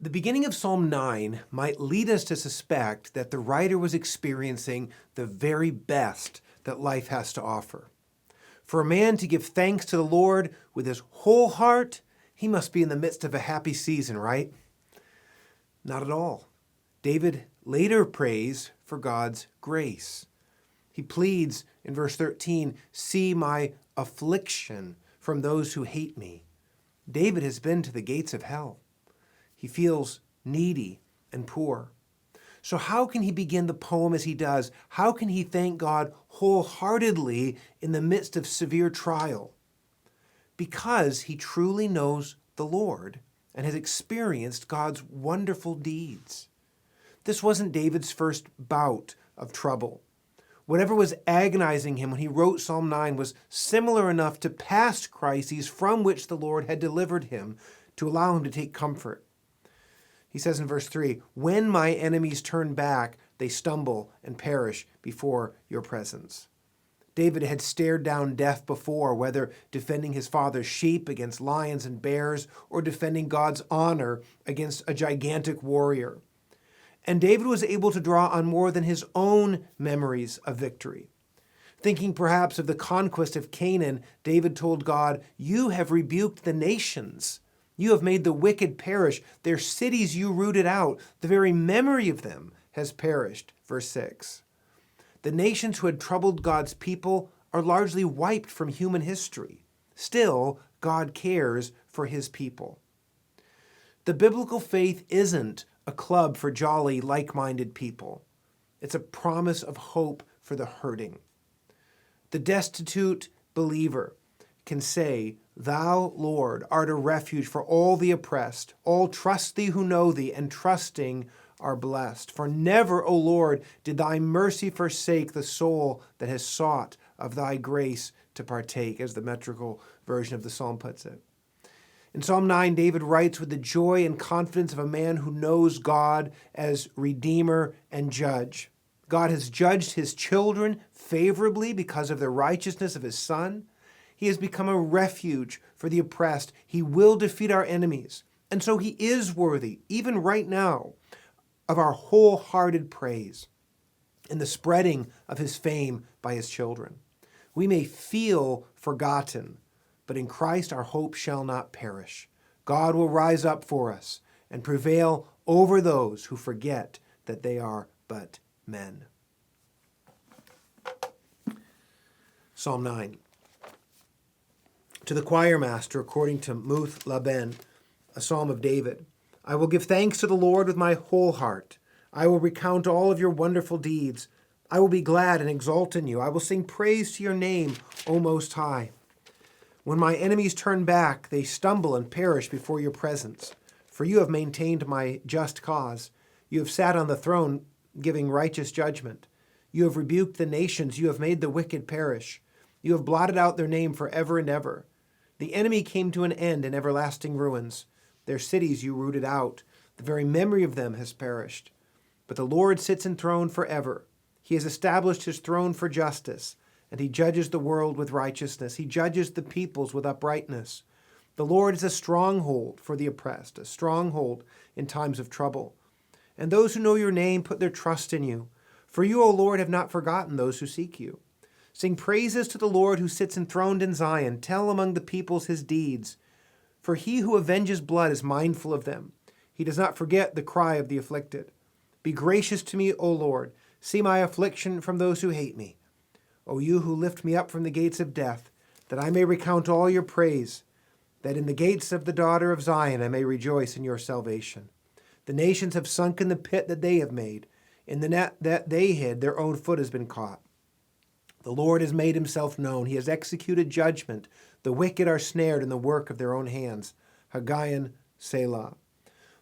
The beginning of Psalm 9 might lead us to suspect that the writer was experiencing the very best that life has to offer. For a man to give thanks to the Lord with his whole heart, he must be in the midst of a happy season, right? Not at all. David later prays for God's grace. He pleads in verse 13, "See my affliction from those who hate me." David has been to the gates of hell. He feels needy and poor. So how can he begin the poem as he does? How can he thank God wholeheartedly in the midst of severe trial? Because he truly knows the Lord and has experienced God's wonderful deeds. This wasn't David's first bout of trouble. Whatever was agonizing him when he wrote Psalm 9 was similar enough to past crises from which the Lord had delivered him to allow him to take comfort. He says in verse 3, "When my enemies turn back, they stumble and perish before your presence." David had stared down death before, whether defending his father's sheep against lions and bears or defending God's honor against a gigantic warrior. And David was able to draw on more than his own memories of victory. Thinking perhaps of the conquest of Canaan, David told God, "You have rebuked the nations. You have made the wicked perish. Their cities you rooted out. The very memory of them has perished." Verse 6. The nations who had troubled God's people are largely wiped from human history. Still, God cares for his people. The biblical faith isn't a club for jolly, like-minded people. It's a promise of hope for the hurting. The destitute believer can say, "Thou, Lord, art a refuge for all the oppressed. All trust thee who know thee, and trusting are blessed. For never, O Lord, did thy mercy forsake the soul that has sought of thy grace to partake," as the metrical version of the psalm puts it. In Psalm 9, David writes with the joy and confidence of a man who knows God as Redeemer and Judge. God has judged his children favorably because of the righteousness of his Son. He has become a refuge for the oppressed. He will defeat our enemies. And so he is worthy, even right now, of our wholehearted praise and the spreading of his fame by his children. We may feel forgotten, but in Christ our hope shall not perish. God will rise up for us and prevail over those who forget that they are but men. Psalm 9. To the choir master, according to Muth Laben, a psalm of David. I will give thanks to the Lord with my whole heart. I will recount all of your wonderful deeds. I will be glad and exult in you. I will sing praise to your name, O Most High. When my enemies turn back, they stumble and perish before your presence. For you have maintained my just cause. You have sat on the throne, giving righteous judgment. You have rebuked the nations. You have made the wicked perish. You have blotted out their name forever and ever. The enemy came to an end in everlasting ruins. Their cities you rooted out. The very memory of them has perished. But the Lord sits enthroned forever. He has established his throne for justice, and he judges the world with righteousness. He judges the peoples with uprightness. The Lord is a stronghold for the oppressed, a stronghold in times of trouble. And those who know your name put their trust in you. For you, O Lord, have not forgotten those who seek you. Sing praises to the Lord who sits enthroned in Zion. Tell among the peoples his deeds. For he who avenges blood is mindful of them. He does not forget the cry of the afflicted. Be gracious to me, O Lord. See my affliction from those who hate me. O you who lift me up from the gates of death, that I may recount all your praise, that in the gates of the daughter of Zion I may rejoice in your salvation. The nations have sunk in the pit that they have made. In the net that they hid, their own foot has been caught. The Lord has made himself known. He has executed judgment. The wicked are snared in the work of their own hands. Haggayan Selah.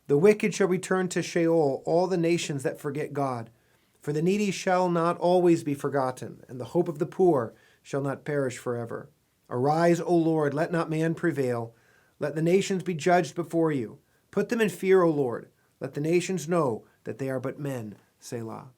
The wicked shall return to Sheol, all the nations that forget God. For the needy shall not always be forgotten, and the hope of the poor shall not perish forever. Arise, O Lord, let not man prevail. Let the nations be judged before you. Put them in fear, O Lord. Let the nations know that they are but men. Selah.